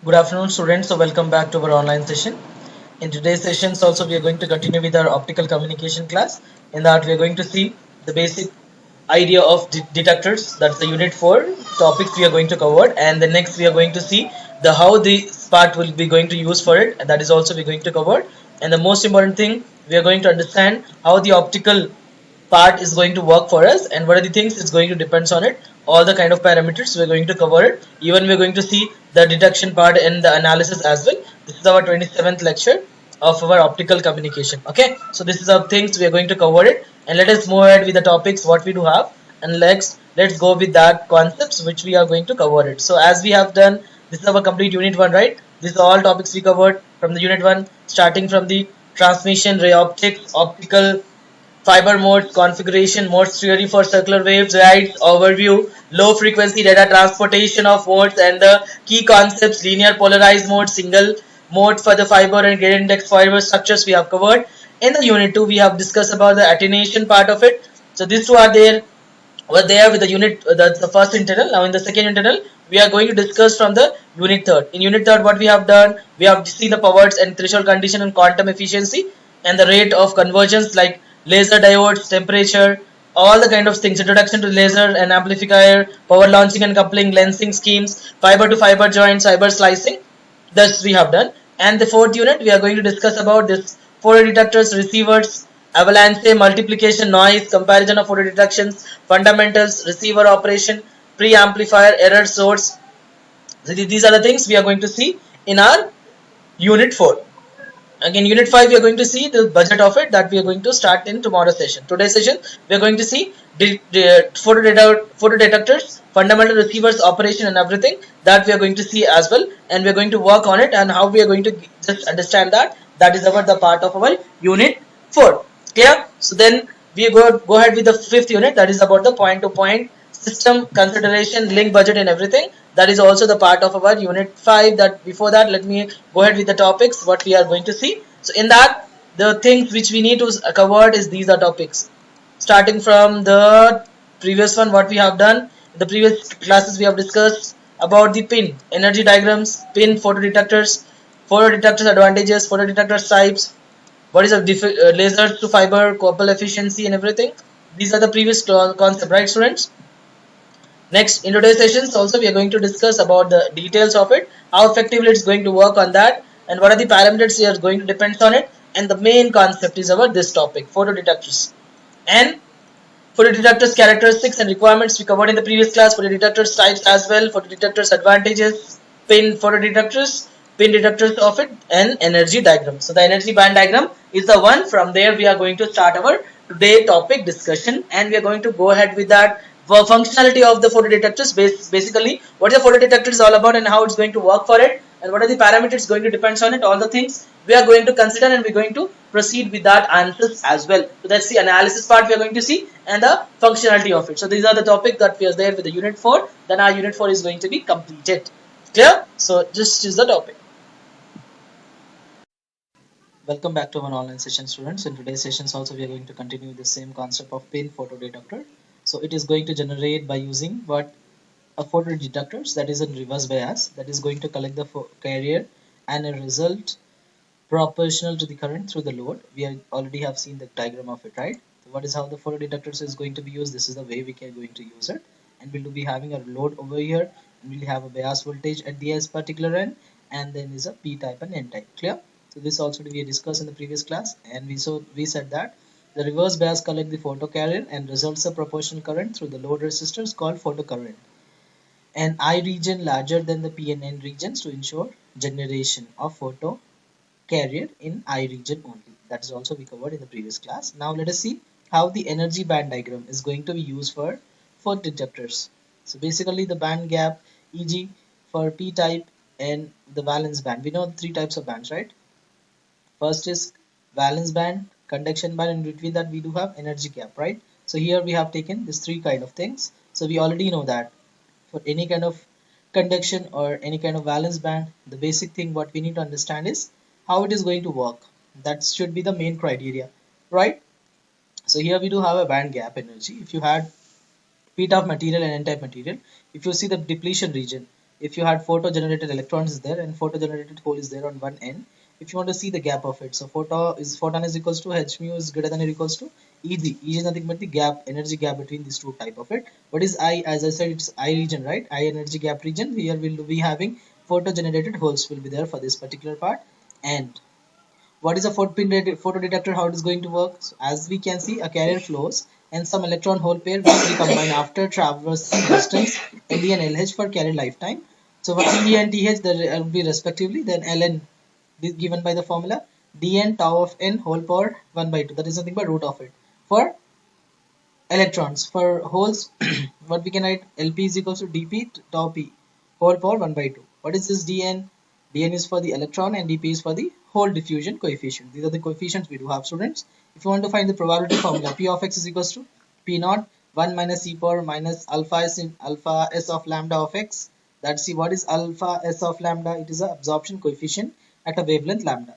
Good afternoon, students. So, welcome back to our online session. In today's sessions, also we are going to continue with our optical communication class. In that, we are going to see the basic idea of detectors. That's the unit 4 topics we are going to cover, and the next we are going to see the how this part will be going to use for it, and that is also we are going to cover. And the most important thing, we are going to understand how the optical part is going to work for us and what are the things it's going to depends on it, all the kind of parameters we're going to cover it. Even we're going to see the detection part and the analysis as well. This is our 27th lecture of our optical communication. Okay, so this is our things we are going to cover it, and let us move ahead with the topics what we do have, and let's go with that concepts which we are going to cover it. So as we have done, this is our complete unit 1, right? This is all topics we covered from the unit 1, starting from the transmission, ray optics, optical fiber mode, configuration, modes theory for circular waves, guides, overview, low frequency data transportation of modes, and the key concepts, linear polarized mode, single mode for the fiber and gradient index fiber structures we have covered. In the unit 2, we have discussed about the attenuation part of it. So these two are there were there with the unit, that's the first internal. Now in the second internal, we are going to discuss from the unit 3rd. In unit 3rd, what we have done, we have seen the powers and threshold condition and quantum efficiency and the rate of convergence like laser diodes, temperature, all the kind of things, introduction to laser and amplifier, power launching and coupling, lensing schemes, fiber to fiber joints, fiber slicing. Thus we have done. And the 4th unit, we are going to discuss about this photo detectors, receivers, avalanche, multiplication, noise, comparison of photo detections, fundamentals, receiver operation, pre-amplifier, error source. So these are the things we are going to see in our unit 4. Again, unit 5, we are going to see the budget of it that we are going to start in tomorrow's session. Today's session, we are going to see photo detectors, fundamental receivers, operation, and everything that we are going to see as well. And we are going to work on it and how we are going to just understand that. That is about the part of our unit 4. Clear? So then we go ahead with the 5th unit, that is about the point to point system consideration, link budget, and everything. That is also the part of our unit 5. That before that, let me go ahead with the topics what we are going to see. So in that, the things which we need to cover is these are topics, starting from the previous one what we have done. In the previous classes we have discussed about the pin energy diagrams, pin photo detectors advantages, photo detectors types, what is a laser to fiber couple efficiency and everything. These are the previous concept, right students? Next, in today's sessions also we are going to discuss about the details of it, how effectively it's going to work on that, and what are the parameters we are going to depend on it. And the main concept is about this topic, photo detectors. And photo detectors characteristics and requirements we covered in the previous class, photo detectors types as well, photo detectors advantages, pin detectors of it, and energy diagram. So the energy band diagram is the one. From there we are going to start our today topic discussion, and we are going to go ahead with that functionality of the photo detectors. Basically what the photo detector is all about and how it's going to work for it, and what are the parameters going to depend on it, all the things we are going to consider, and we're going to proceed with that answers as well. So that's the analysis part we are going to see, and the functionality of it. So these are the topic that we are there with the unit 4. Then our unit 4 is going to be completed. Clear? So just is the topic. Welcome back to our online session, students. In today's sessions also we are going to continue the same concept of pin photo detector. So it is going to generate by using what a photo detectors, that is in reverse bias, that is going to collect the carrier and a result proportional to the current through the load. We already have seen the diagram of it, right? So what is how the photo detectors is going to be used? This is the way we can going to use it, and we'll be having a load over here, and we'll have a bias voltage at the S particular end, and then is a P type and N type. Clear? So this also we discussed in the previous class, and we said that the reverse bias collect the photo carrier and results a proportional current through the load resistors called photocurrent, an I region larger than the P and N regions to ensure generation of photo carrier in I region only. That is also we covered in the previous class. Now let us see how the energy band diagram is going to be used for detectors. So basically the band gap, e.g. for P type and the valence band. We know the three types of bands, right? First is valence band, conduction band, and between that we do have energy gap, right? So here we have taken these three kind of things. So we already know that for any kind of conduction or any kind of valence band, the basic thing what we need to understand is how it is going to work. That should be the main criteria, right? So here we do have a band gap energy. If you had P type material and N type material, if you see the depletion region, if you had photo generated electrons is there and photo generated hole is there on one end, if you want to see the gap of it, so photon is equals to h mu is greater than or equals to Eg. Eg is nothing but the gap, energy gap between these two type of it. What is I? As I said, it's I region, right? I energy gap region. Here we'll be having photo generated holes will be there for this particular part. And what is a photodetector? How it is going to work? So as we can see, a carrier flows and some electron hole pair will recombine after traversing distance Le and LH for carrier lifetime. So for E and TH, there will be respectively then Ln is given by the formula dn tau of n whole power 1 by 2. That is nothing but root of it. For electrons, for holes, what we can write, Lp is equals to dp tau p whole power 1 by 2. What is this dn? Dn is for the electron and dp is for the hole diffusion coefficient. These are the coefficients we do have, students. If you want to find the probability formula, p of x is equals to p naught 1 minus e power minus alpha s in alpha s of lambda of x. That's see what is alpha s of lambda. It is a absorption coefficient at a wavelength lambda.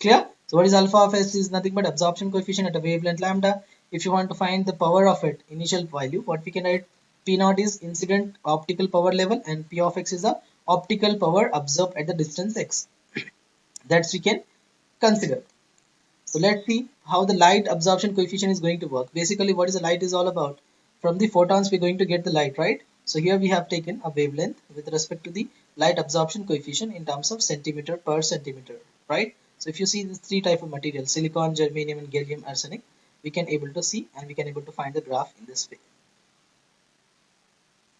Clear? So what is alpha of s is nothing but absorption coefficient at a wavelength lambda. If you want to find the power of it, initial value, what we can write, p naught is incident optical power level and p of x is the optical power absorbed at the distance x. That's we can consider. So let's see how the light absorption coefficient is going to work. Basically, what is the light is all about? From the photons we're going to get the light, right? So here we have taken a wavelength with respect to the light absorption coefficient in terms of centimeter per centimeter, right? So if you see these three type of materials, silicon, germanium and gallium arsenic, we can able to see and we can able to find the graph in this way.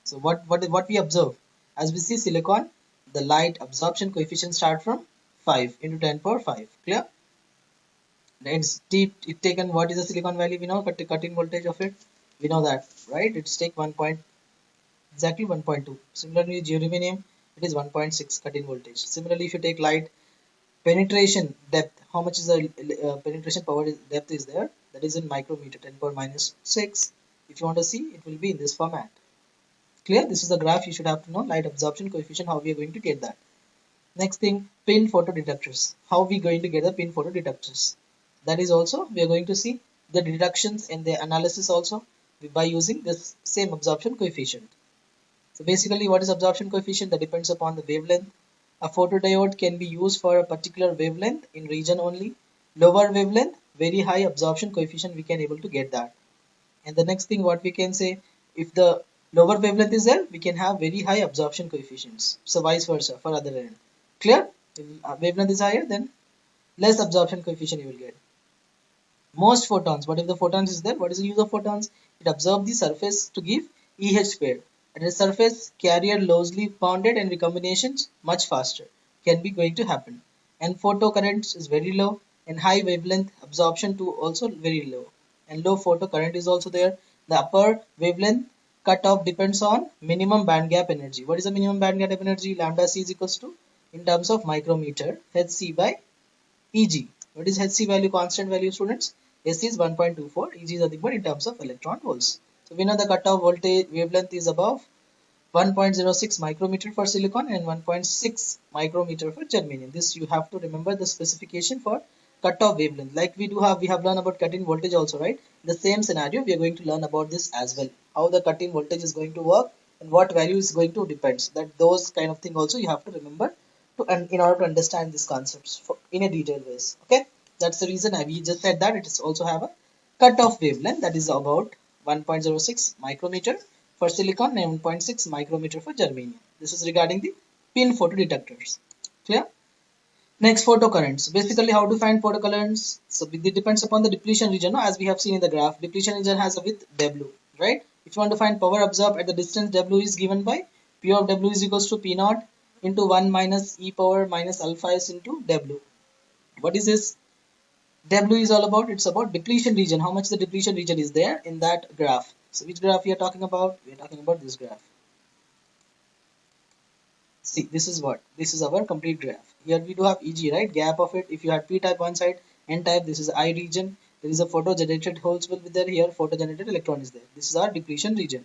So what we observe? As we see silicon, the light absorption coefficient start from 5 into 10 power 5. Clear? It's taken, what is the silicon value? We know cut-in voltage of it. We know that, right? It's take exactly 1.2. Similarly, germanium, it is 1.6 cut-in voltage. Similarly, if you take light penetration depth, how much is the penetration power depth is there? That is in micrometer, 10 power minus 6. If you want to see, it will be in this format. Clear? This is the graph you should have to know, light absorption coefficient, how we are going to get that. Next thing, pin photodetectors. How we going to get the pin photodetectors? That is also, we are going to see the deductions and the analysis also by using this same absorption coefficient. So basically, what is absorption coefficient? That depends upon the wavelength. A photodiode can be used for a particular wavelength in region only. Lower wavelength, very high absorption coefficient, we can able to get that. And the next thing, what we can say, if the lower wavelength is there, we can have very high absorption coefficients. So vice versa for other end. Clear? If wavelength is higher, then less absorption coefficient you will get. Most photons, what if the photons is there? What is the use of photons? It absorbs the surface to give EH pair. At the surface, carrier loosely bonded and recombinations much faster can be going to happen. And photocurrent is very low and high wavelength absorption too also very low. And low photocurrent is also there. The upper wavelength cutoff depends on minimum band gap energy. What is the minimum band gap energy? Lambda c is equals to, in terms of micrometer, hc by Eg. What is hc value? Constant value, students. Hc is 1.24. Eg is nothing but in terms of electron volts. So we know the cutoff voltage wavelength is above 1.06 micrometer for silicon and 1.6 micrometer for germanium. This you have to remember the specification for cutoff wavelength. Like we have learned about cut-in voltage also, right? The same scenario we are going to learn about this as well. How the cut-in voltage is going to work and what value is going to depends. That those kind of thing also you have to remember in order to understand these concepts in a detailed ways. Okay, that's the reason we just said that it is also have a cutoff wavelength that is about 1.06 micrometer for silicon and 1.6 micrometer for germanium. This is regarding the pin photodetectors. Clear? Next, photocurrents. Basically, how to find photocurrents? So it depends upon the depletion region. As we have seen in the graph, depletion region has a width W, right? If you want to find power absorbed at the distance, W is given by P of W is equals to P naught into 1 minus e power minus alpha s into W. What is this? W is all about, it's about depletion region, how much the depletion region is there in that graph. So which graph we are talking about? We are talking about this graph. See, this is what? This is our complete graph. Here we do have Eg, right? Gap of it. If you had P type one side, N type, this is I region. There is a photo generated holes will be there. Here photo generated electron is there. This is our depletion region.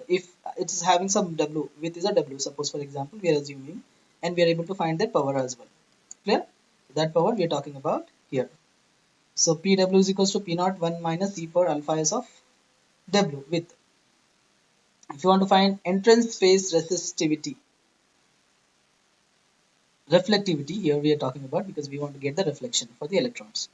If it is having some W, width is a W, suppose for example, we are assuming, and we are able to find that power as well. Clear? That power we are talking about here. So Pw is equals to P naught 1 minus e power alpha s of W width. If you want to find entrance phase resistivity, reflectivity here we are talking about, because we want to get the reflection for the electrons.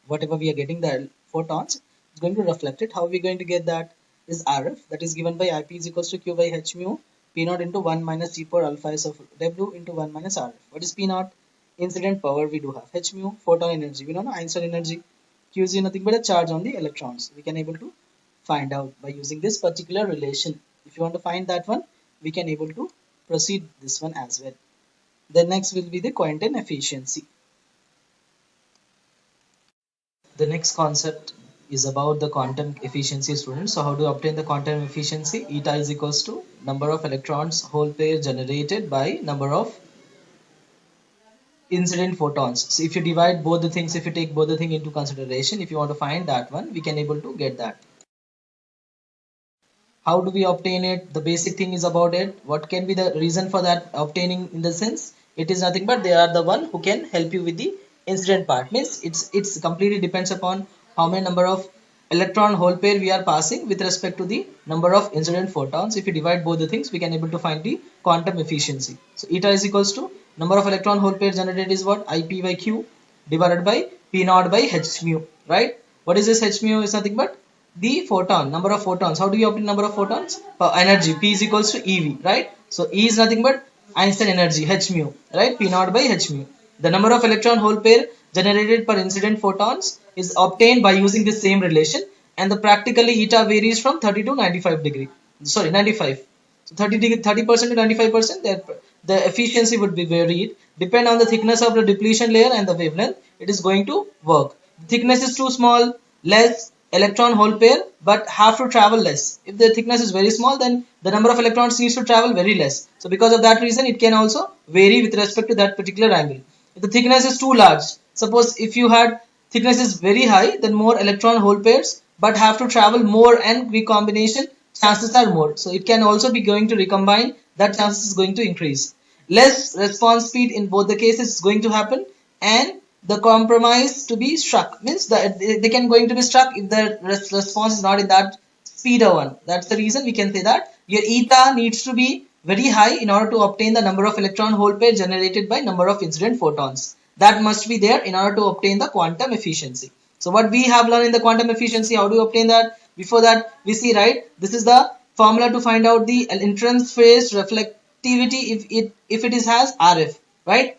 Whatever we are getting the photons, it's going to reflect it. How are we going to get that? Is RF, that is given by IP is equals to Q by H mu P naught into 1 minus T power alpha S of W into 1 minus RF. What is P naught? Incident power we do have. H mu, photon energy. We know no? Einstein energy. Q is nothing but a charge on the electrons. We can able to find out by using this particular relation. If you want to find that one, we can able to proceed this one as well. Then next will be the quantum efficiency. The next concept is about the quantum efficiency, students. So how to obtain the quantum efficiency? Eta is equals to number of electrons whole pair generated by number of incident photons. So if you divide both the things, if you take both the thing into consideration, if you want to find that one, we can able to get that. How do we obtain it? The basic thing is about it. What can be the reason for that obtaining? In the sense, it is nothing but they are the one who can help you with the incident part. Means it's completely depends upon how many number of electron hole pair we are passing with respect to the number of incident photons. If you divide both the things, we can able to find the quantum efficiency. So eta is equals to number of electron hole pair generated is what? IP by Q divided by P naught by H mu, right? What is this H mu? Is nothing but the photon, number of photons. How do you obtain number of photons? Energy, P is equals to EV, right? So E is nothing but Einstein energy, H mu, right? P naught by H mu. The number of electron hole pair generated per incident photons is obtained by using the same relation, and the practically eta varies from 30 to 95 degree. Sorry, 95. So 30% to 95%, the efficiency would be varied. Depend on the thickness of the depletion layer and the wavelength, it is going to work. The thickness is too small, less electron hole pair, but have to travel less. If the thickness is very small, then the number of electrons needs to travel very less. So because of that reason, it can also vary with respect to that particular angle. If the thickness is too large, suppose if you had thickness is very high, then more electron hole pairs, but have to travel more and recombination chances are more. So it can also be going to recombine, that chances is going to increase. Less response speed in both the cases is going to happen, and the compromise to be struck means that they can going to be struck if the response is not in that speeder one. That's the reason we can say that your eta needs to be very high in order to obtain the number of electron hole pair generated by number of incident photons. That must be there in order to obtain the quantum efficiency. So what we have learned in the quantum efficiency, how do you obtain that? Before that, we see, right, this is the formula to find out the entrance phase reflectivity if it is has RF, right?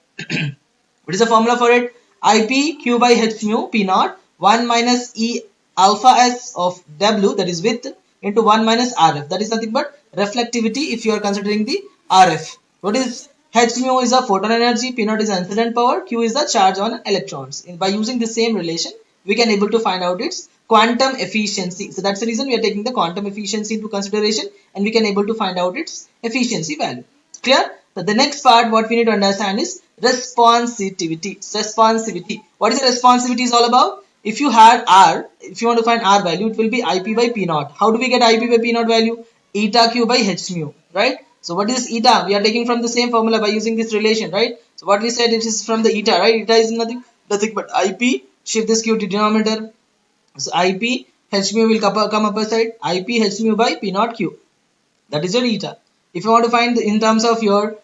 What is the formula for it? IP Q by H mu P naught 1 minus E alpha S of W, that is width, into 1 minus RF, that is nothing but reflectivity if you are considering the RF. What is H mu is the photon energy, P naught is the incident power, Q is the charge on electrons. And by using the same relation, we can able to find out its quantum efficiency. So that's the reason we are taking the quantum efficiency into consideration, and we can able to find out its efficiency value. Clear? So the next part what we need to understand is responsivity. Responsivity. What is the responsivity is all about? If you had R, if you want to find R value, it will be IP by P naught. How do we get IP by P naught value? Eta Q by H mu, right? So what is eta? We are taking from the same formula by using this relation, right? So what we said, it is from the eta, right? Eta is nothing but IP, shift this Q to denominator. So IP H mu will come up side, IP H mu by P naught Q. That is your eta. If you want to find in terms of your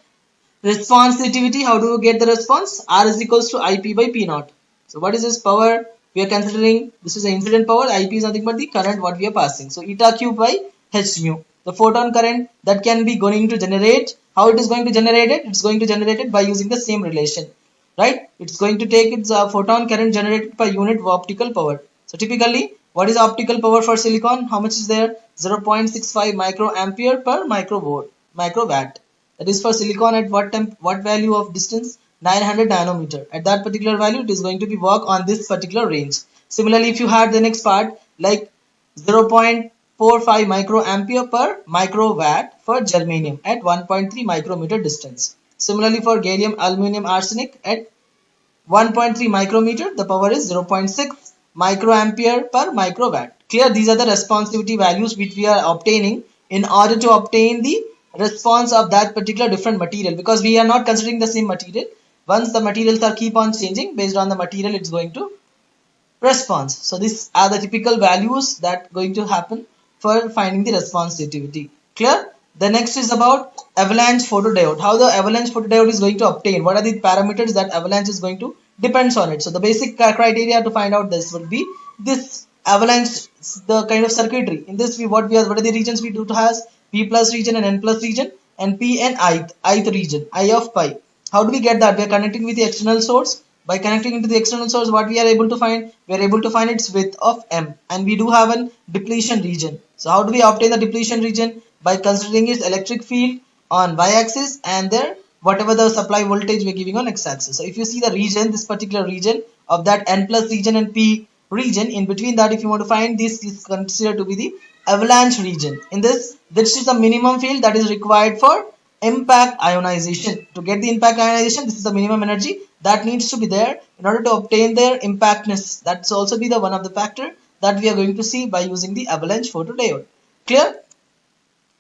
responsivity, how do you get the response? R is equals to IP by P naught. So what is this power we are considering? This is the incident power. IP is nothing but the current what we are passing. So eta Q by H mu. The photon current that can be going to generate. How it is going to generate it? It's going to generate it by using the same relation, right? It's going to take its photon current generated per unit of optical power. So typically, what is optical power for silicon? How much is there? 0.65 microampere per microwatt. That is for silicon at what value of distance? 900 nanometer. At that particular value, it is going to be work on this particular range. Similarly, if you had the next part like 0.45 microampere per microwatt for germanium at 1.3 micrometer distance. Similarly, for gallium, aluminum, arsenic at 1.3 micrometer, the power is 0.6 microampere per microwatt. Clear? These are the responsivity values which we are obtaining in order to obtain the response of that particular different material, because we are not considering the same material. Once the materials are keep on changing, based on the material it's going to response. So these are the typical values that going to happen for finding the responsivity. Clear? The next is about avalanche photodiode. How the avalanche photodiode is going to obtain? What are the parameters that avalanche is going to depends on it? So the basic criteria to find out this would be this avalanche, the kind of circuitry. In this, what are the regions we do to has? P plus region and N plus region, and P and ith region, I of pi. How do we get that? We are connecting with the external source. By connecting into the external source, what we are able to find? We are able to find its width of m, and we do have an depletion region. So how do we obtain the depletion region? By considering its electric field on y-axis and there whatever the supply voltage we're giving on x-axis. So if you see the region, this particular region of that n plus region and p region, in between that, if you want to find this, is considered to be the avalanche region. In this is the minimum field that is required for impact ionization. To get the impact ionization, this is the minimum energy that needs to be there in order to obtain their impactness. That's also be the one of the factor that we are going to see by using the avalanche photodiode. Clear?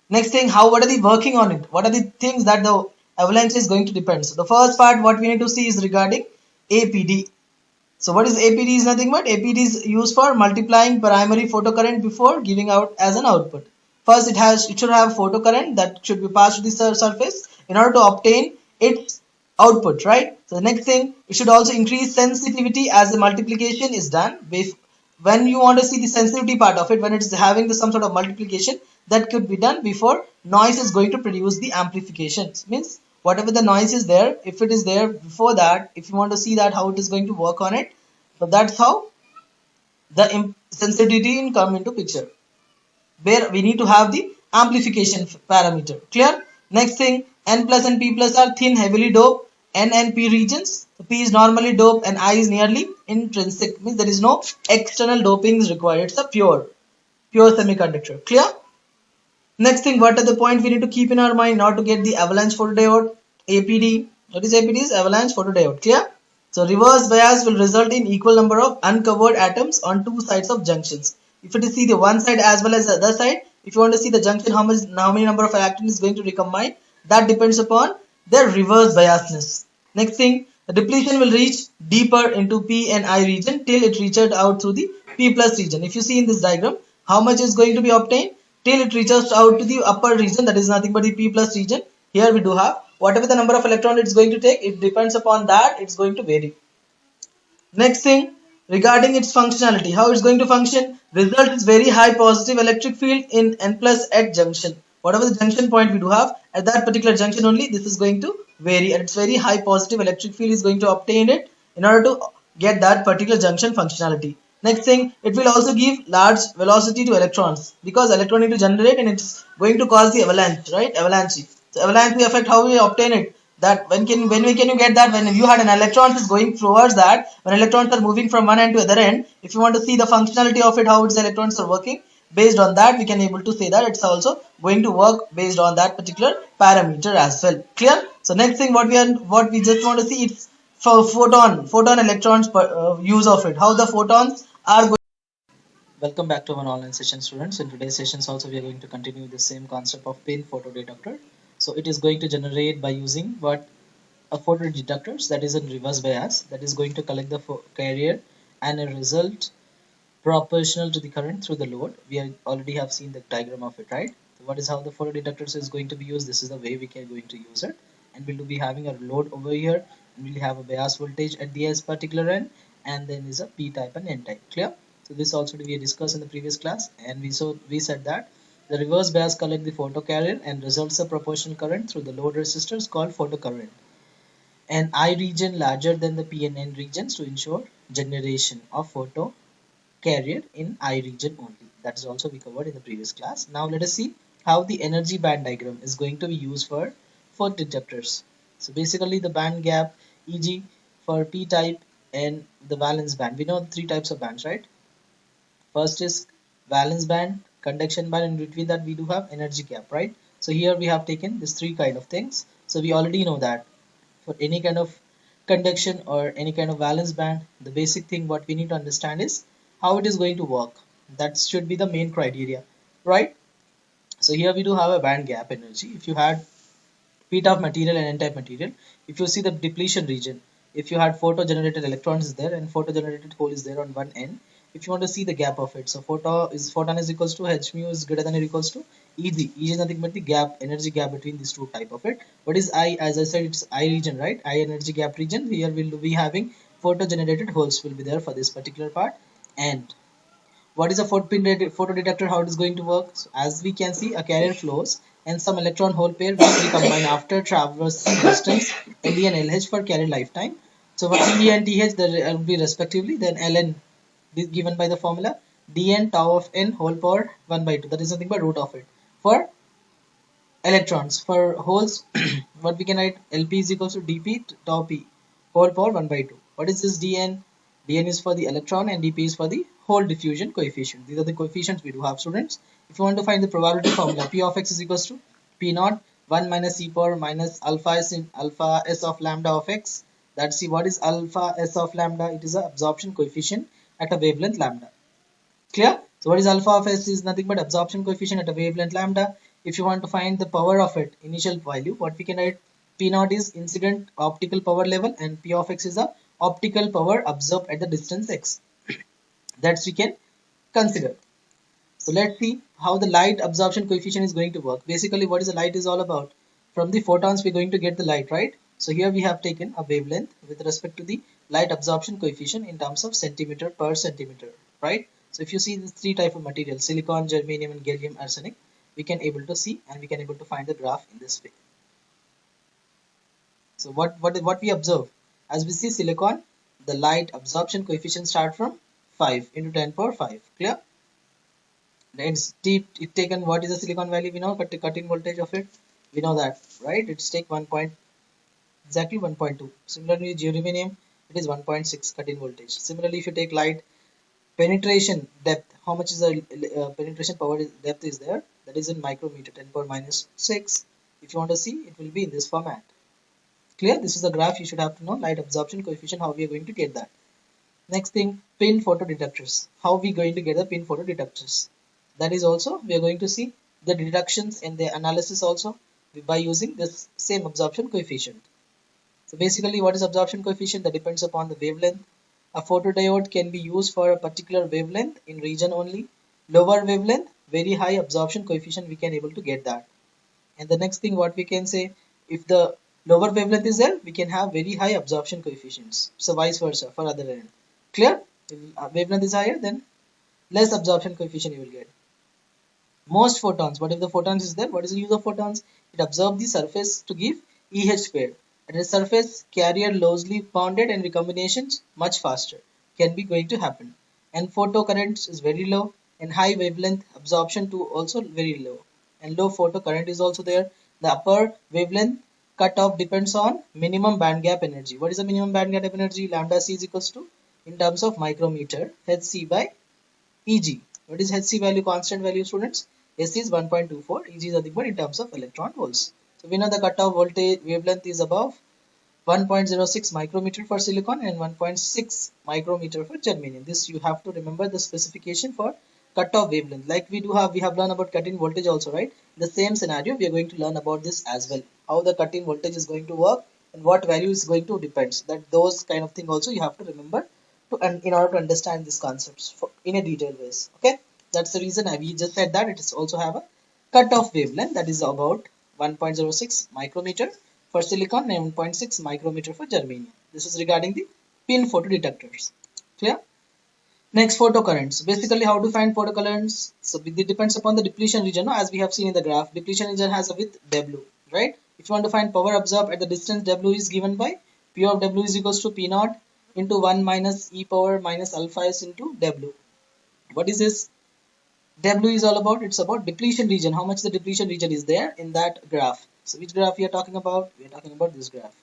Next thing, what are the working on it? What are the things that the avalanche is going to depend? So the first part what we need to see is regarding APD. So what is APD? Is nothing but APD is used for multiplying primary photocurrent before giving out as an output. First, it should have photocurrent that should be passed to the surface in order to obtain its output, right? So the next thing, it should also increase sensitivity as the multiplication is done. When you want to see the sensitivity part of it, when it is having some sort of multiplication, that could be done before noise is going to produce the amplifications. Means whatever the noise is there, if it is there before that, if you want to see that how it is going to work on it, so that's how the sensitivity come into picture, where we need to have the amplification parameter. Clear? Next thing, N plus and P plus are thin, heavily doped N and P regions. So P is normally doped and I is nearly intrinsic. Means there is no external doping is required. It's a pure semiconductor. Clear? Next thing, what are the point we need to keep in our mind now to get the avalanche photodiode? APD. What is APD? Is avalanche photodiode. Clear? So reverse bias will result in equal number of uncovered atoms on two sides of junctions. If it is see the one side as well as the other side, if you want to see the junction, how many number of electrons is going to recombine, that depends upon their reverse biasness. Next thing, the depletion will reach deeper into P and I region till it reaches out through the P plus region. If you see in this diagram, how much is going to be obtained? Till it reaches out to the upper region, that is nothing but the P plus region. Here we do have whatever the number of electron it's going to take, it depends upon that, it's going to vary. Next thing, regarding its functionality, how it's going to function, result is very high positive electric field in N plus at junction. Whatever the junction point we do have, at that particular junction only, this is going to vary, and it's very high positive electric field is going to obtain it in order to get that particular junction functionality. Next thing, it will also give large velocity to electrons, because electron need to generate and it's going to cause the avalanche, right? Avalanche. So avalanche effect, how we obtain it? That when can you get that? When you had an electron is going towards that, when electrons are moving from one end to other end, if you want to see the functionality of it, how its electrons are working, based on that we can able to say that it's also going to work based on that particular parameter as well. Clear? So next thing, what we just want to see, it's for photon electrons use of it, how the photons are going. Welcome back to our online session, students. In today's sessions also we are going to continue the same concept of pin photodetector. So it is going to generate by using what a photodetectors, that is in reverse bias, that is going to collect the carrier and a result proportional to the current through the load. We already have seen the diagram of it, right? So what is how the photodetectors is going to be used? This is the way we can going to use it, and we'll be having a load over here, and we'll have a bias voltage at the particular end, and then is a P type and N type. Clear? So this also we discussed in the previous class, and we said that the reverse bias collect the photocarrier and results a proportional current through the load resistors called photocurrent. An I region larger than the P and N regions to ensure generation of photo carrier in I region only. That is also we covered in the previous class. Now let us see how the energy band diagram is going to be used for photodetectors. So basically the band gap, e.g. for P type and the valence band. We know the three types of bands, right? First is valence band, conduction band, and between that we do have energy gap, right? So here we have taken these three kind of things. So we already know that for any kind of conduction or any kind of valence band, the basic thing what we need to understand is how it is going to work. That should be the main criteria, right? So here we do have a band gap energy. If you had P type material and N type material, if you see the depletion region, if you had photo generated electrons is there and photo generated hole is there on one end, if you want to see the gap of it, so photon is equals to H mu is greater than or equals to Eg is nothing but the gap, energy gap between these two type of it. What is I? As I said, it's I region, right? I energy gap region. Here we'll be having photo generated holes will be there for this particular part. And what is a photo detector? How it is going to work? So as we can see, a carrier flows and some electron hole pair will recombine after traversing distance LE and LH for carrier lifetime. So for TE and TH, there will be respectively. Then Ln is given by the formula dn tau of n whole power 1 by 2. That is nothing but root of it. For electrons, for holes, what we can write, Lp is equals to dp tau p whole power 1 by 2. What is this dn? Dn is for the electron and dp is for the hole diffusion coefficient. These are the coefficients we do have, students. If you want to find the probability formula, p of x is equals to p naught 1 minus e power minus alpha s in alpha s of lambda of x. That's see what is alpha s of lambda. It is a absorption coefficient at a wavelength lambda. Clear? So what is alpha of s is nothing but absorption coefficient at a wavelength lambda. If you want to find the power of it, initial value, what we can write, P naught is incident optical power level and P of x is the optical power absorbed at the distance x. That's we can consider. So let's see how the light absorption coefficient is going to work. Basically, what is the light is all about? From the photons, we're going to get the light, right? So here we have taken a wavelength with respect to the light absorption coefficient in terms of centimeter per centimeter, right? So if you see these three type of materials, silicon, germanium, and gallium arsenic, we can able to see and we can able to find the graph in this way. So what we observe? As we see silicon, the light absorption coefficient start from 5 into 10 power 5. Clear? It's taken what is the silicon value, we know, but the cut-in voltage of it, we know that, right? It's take 1 point, exactly 1.2. Similarly, germanium, it is 1.6 cut-in voltage. Similarly, if you take light penetration depth, how much is the penetration power depth is there? That is in micrometer, 10 power minus 6. If you want to see, it will be in this format. Clear? This is the graph you should have to know, light absorption coefficient, how we are going to get that. Next thing, pin photodetectors. How we going to get the pin photodetectors? That is also we are going to see the deductions and the analysis also by using this same absorption coefficient. So basically, what is absorption coefficient? That depends upon the wavelength. A photodiode can be used for a particular wavelength in region only. Lower wavelength, very high absorption coefficient, we can able to get that. And the next thing what we can say, if the lower wavelength is there, we can have very high absorption coefficients. So vice versa for other end. Clear? If wavelength is higher, then less absorption coefficient you will get. Most photons, what if the photons is there? What is the use of photons? It absorbs the surface to give EH pair. At the surface, carrier loosely bonded and recombinations much faster can be going to happen. And photocurrent is very low and high wavelength absorption too also very low. And low photocurrent is also there. The upper wavelength cutoff depends on minimum band gap energy. What is the minimum band gap energy? Lambda c is equals to, in terms of micrometer, hc by Eg. What is hc value? Constant value, students. S is 1.24, Eg is nothing but in terms of electron volts. So we know the cutoff voltage wavelength is above 1.06 micrometer for silicon and 1.6 micrometer for germanium. This you have to remember the specification for cutoff wavelength. Like we have learned about cut-in voltage also, right? The same scenario we are going to learn about this as well. How the cut-in voltage is going to work and what value is going to depends. That those kind of thing also you have to remember in order to understand these concepts in a detailed ways. Okay, that's the reason we just said that it is also have a cutoff wavelength that is about 1.06 micrometer for silicon and 1.6 micrometer for germanium. This is regarding the pin photodetectors. Clear? Next, photocurrents. Basically, how to find photocurrents? So it depends upon the depletion region. As we have seen in the graph, depletion region has a width W, right? If you want to find power absorbed at the distance, W is given by P of W is equals to P naught into 1 minus e power minus alpha s into W. What is this? W is all about, it's about depletion region, how much the depletion region is there in that graph. So which graph we are talking about? We are talking about this graph.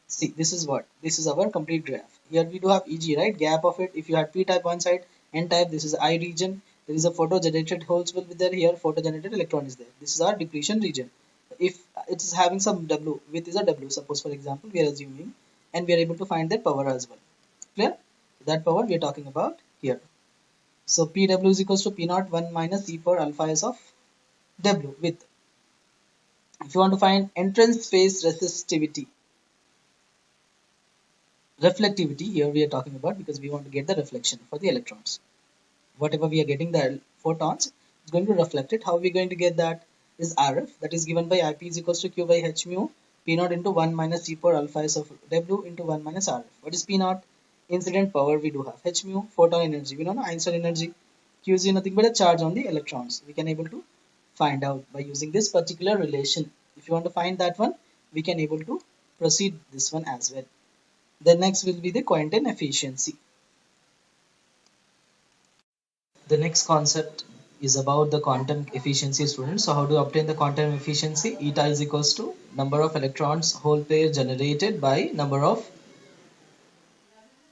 See, this is what? This is our complete graph. Here we do have Eg, right? Gap of it. If you had P type one side, N type, this is I region. There is a photo generated holes will be there. Here photo generated electron is there. This is our depletion region. If it is having some W, width is a W, suppose for example, we are assuming, and we are able to find that power as well. Clear? That power we are talking about here. So Pw is equals to P naught 1 minus e power alpha s of W width. If you want to find entrance phase resistivity, reflectivity, here we are talking about because we want to get the reflection for the electrons. Whatever we are getting the photons, it's going to reflect it. How are we going to get that? Is RF, that is given by IP is equals to Q by H mu P naught into 1 minus T power alpha S of W into 1 minus RF. What is P naught? Incident power we do have. H mu, photon energy. We know Einstein energy. Q is nothing but a charge on the electrons. We can able to find out by using this particular relation. If you want to find that one, we can able to proceed this one as well. Then next will be the quantum efficiency. The next concept is about the quantum efficiency, students. So how to obtain the quantum efficiency? Eta is equals to number of electrons whole pair generated by number of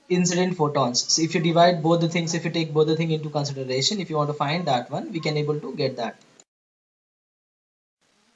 incident photons. So if you divide both the things, if you take both the thing into consideration, if you want to find that one, we can able to get that.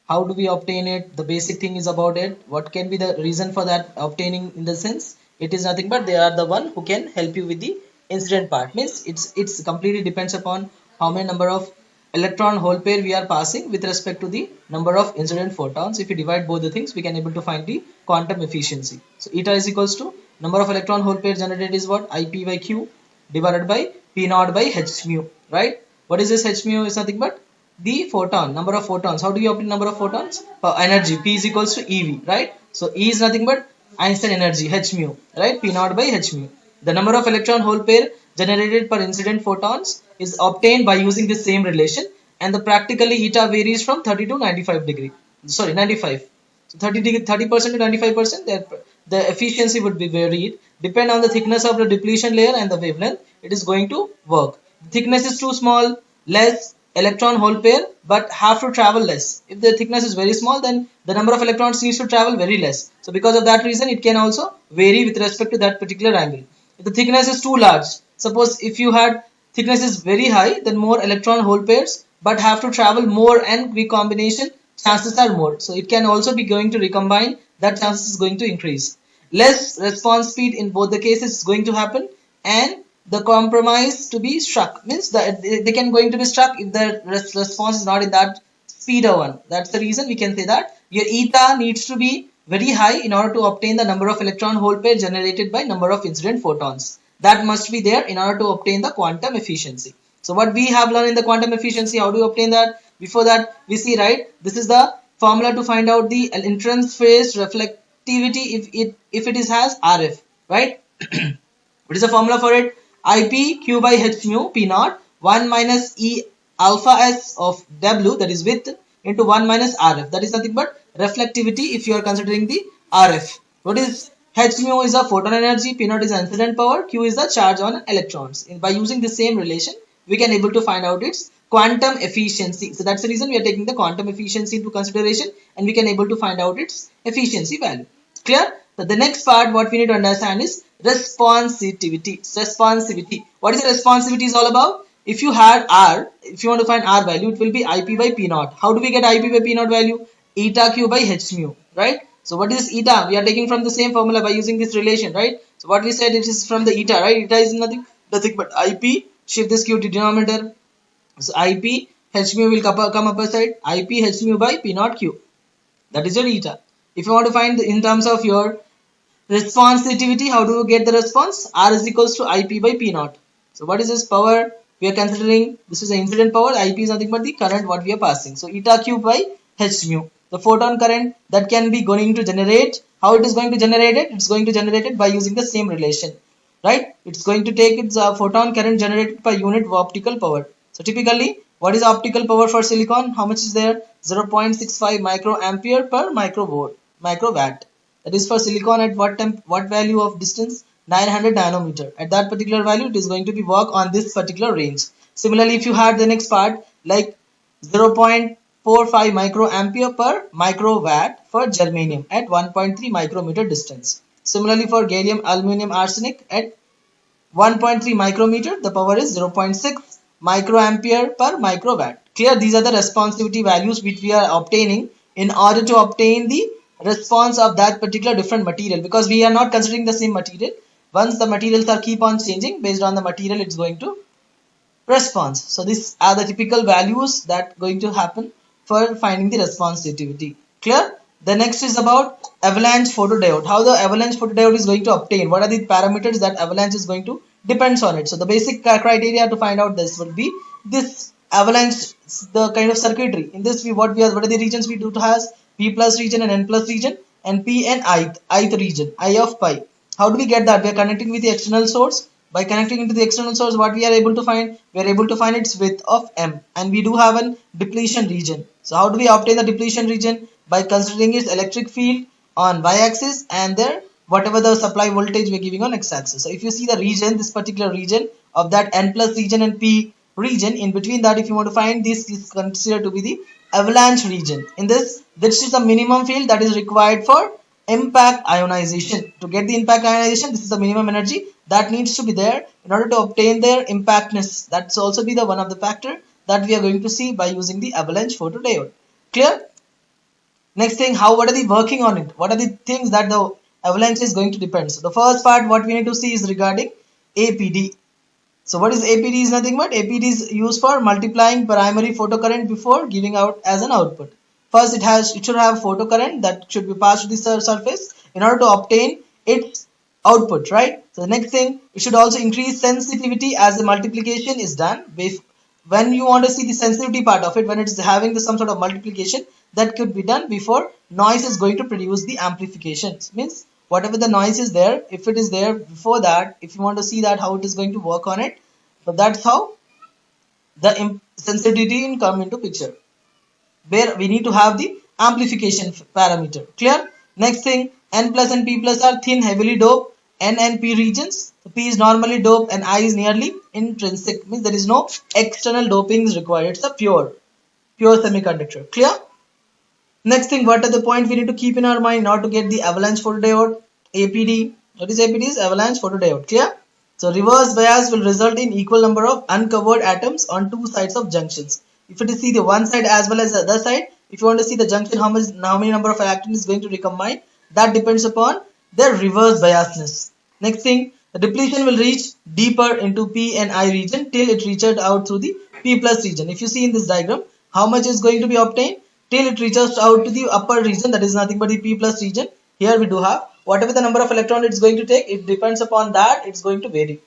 How do we obtain it? The basic thing is about it. What can be the reason for that obtaining? In the sense, it is nothing but they are the one who can help you with the incident part. Means it's completely depends upon how many number of electron hole pair we are passing with respect to the number of incident photons. If you divide both the things, we can able to find the quantum efficiency. So eta is equals to number of electron hole pair generated is what? IP by Q divided by P naught by H mu, right? What is this H mu? Is nothing but the photon, number of photons. How do you obtain number of photons? Energy, P is equals to EV, right? So E is nothing but Einstein energy, H mu, right? P naught by H mu. The number of electron hole pair generated per incident photons is obtained by using the same relation, and the practically eta varies from 30 to 95 degree. Sorry, 95. So 30% to 95%, the efficiency would be varied. Depend on the thickness of the depletion layer and the wavelength, it is going to work. The thickness is too small, less electron hole pair, but have to travel less. If the thickness is very small, then the number of electrons needs to travel very less. So because of that reason, it can also vary with respect to that particular angle. If the thickness is too large, suppose if you had thickness is very high, then more electron hole pairs, but have to travel more and recombination chances are more. So it can also be going to recombine, that chances is going to increase. Less response speed in both the cases is going to happen, and the compromise to be struck means that they can going to be struck if the response is not in that speeder one. That's the reason we can say that your eta needs to be very high in order to obtain the number of electron hole pair generated by number of incident photons. That must be there in order to obtain the quantum efficiency. So what we have learned in the quantum efficiency, how do you obtain that? Before that, we see, right, this is the formula to find out the entrance phase reflectivity if it is has RF, right? What is the formula for it? IP Q by H mu P naught 1 minus E alpha S of W, that is width, into 1 minus RF, that is nothing but reflectivity if you are considering the RF. What is H mu is a photon energy, P naught is incident power, Q is the charge on electrons. By using the same relation, we can able to find out its quantum efficiency. So that's the reason we are taking the quantum efficiency into consideration, and we can able to find out its efficiency value. Clear? So the next part what we need to understand is responsivity. Responsivity. What is the responsivity is all about? If you had R, if you want to find R value, it will be IP by P naught. How do we get IP by P naught value? Eta Q by H mu, right? So what is eta? We are taking from the same formula by using this relation, right? So what we said, it is from the eta, right? Eta is nothing but IP. Shift this Q to denominator. So IP H mu will come up side. IP H mu by P naught Q. That is your eta. If you want to find in terms of your responsivity, how do you get the response? R is equals to IP by P naught. So what is this power? We are considering this is the incident power. IP is nothing but the current what we are passing. So eta Q by H mu. The photon current that can be going to generate. How it is going to generate it? It's going to generate it by using the same relation, right? It's going to take its photon current generated per unit of optical power. So typically, what is optical power for silicon? How much is there? 0.65 microampere per microwatt. That is for silicon at what value of distance? 900 nanometer. At that particular value, it is going to be work on this particular range. Similarly, if you had the next part like 0.45 microampere per microwatt for germanium at 1.3 micrometer distance. Similarly, for gallium, aluminum, arsenic at 1.3 micrometer, the power is 0.6 microampere per microwatt. Clear? These are the responsivity values which we are obtaining in order to obtain the response of that particular different material, because we are not considering the same material. Once the materials are keep on changing, based on the material, it's going to response. So these are the typical values that going to happen for finding the responsivity. Clear? The next is about avalanche photodiode. How the avalanche photodiode is going to obtain? What are the parameters that avalanche is going to depends on it? So the basic criteria to find out this will be this avalanche, the kind of circuitry. In this, what are the regions we do to has? P plus region and N plus region, and P and ith region, I of pi. How do we get that? We are connecting with the external source. By connecting into the external source, what we are able to find? We are able to find its width of M, and we do have a depletion region. So how do we obtain the depletion region? By considering its electric field on y-axis and there whatever the supply voltage we're giving on x-axis. So if you see the region, this particular region of that N plus region and P region, in between that, if you want to find this, is considered to be the avalanche region. In this is the minimum field that is required for impact ionization. To get the impact ionization, this is the minimum energy that needs to be there in order to obtain their impactness. That's also be the one of the factor that we are going to see by using the avalanche photodiode. Clear? Next thing, what are the working on it? What are the things that the avalanche is going to depend? So the first part what we need to see is regarding APD. So what is APD? Is nothing but APD is used for multiplying primary photocurrent before giving out as an output. First it should have photocurrent that should be passed to the surface in order to obtain its output, right? So the next thing, it should also increase sensitivity as the multiplication is done. When you want to see the sensitivity part of it, when it is having some sort of multiplication, that could be done before noise is going to produce the amplification. Means whatever the noise is there, if it is there before that, if you want to see that how it is going to work on it, so that's how the sensitivity come into picture, where we need to have the amplification parameter. Clear? Next thing, N plus and P plus are thin, heavily doped N and P regions. So P is normally doped and I is nearly intrinsic. Means there is no external doping is required. It's a pure semiconductor. Clear? Next thing, what are the point we need to keep in our mind in order to get the avalanche photodiode? APD. What is APD? Is avalanche photodiode. Clear? So reverse bias will result in equal number of uncovered atoms on two sides of junctions. If it is see the one side as well as the other side, if you want to see the junction, how many number of electrons is going to recombine, that depends upon their reverse biasness. Next thing, the depletion will reach deeper into P and I region till it reaches out through the P plus region. If you see in this diagram, how much is going to be obtained? Till it reaches out to the upper region, that is nothing but the P plus region. Here we do have whatever the number of electron it's going to take, it depends upon that, it's going to vary.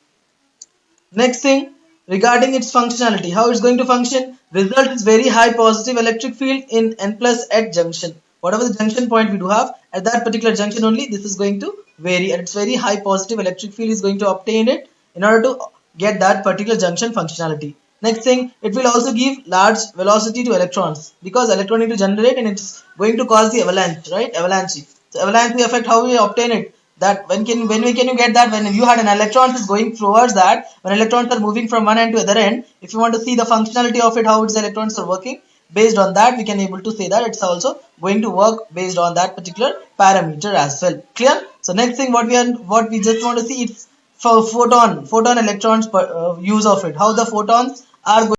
Next thing, regarding its functionality, how it's going to function, result is very high positive electric field in N plus at junction. Whatever the junction point we do have, at that particular junction only, this is going to vary, and it's very high positive electric field is going to obtain it in order to get that particular junction functionality. Next thing, it will also give large velocity to electrons, because electron need to generate and it's going to cause the avalanche, right? Avalanche. So avalanche effect, how we obtain it? That when can you get that? When you had an electron is going towards that, when electrons are moving from one end to other end, if you want to see the functionality of it, how its electrons are working, based on that we can able to say that it's also going to work based on that particular parameter as well. Clear? So next thing, what we just want to see, it's for photon electrons use of it, how the photons are going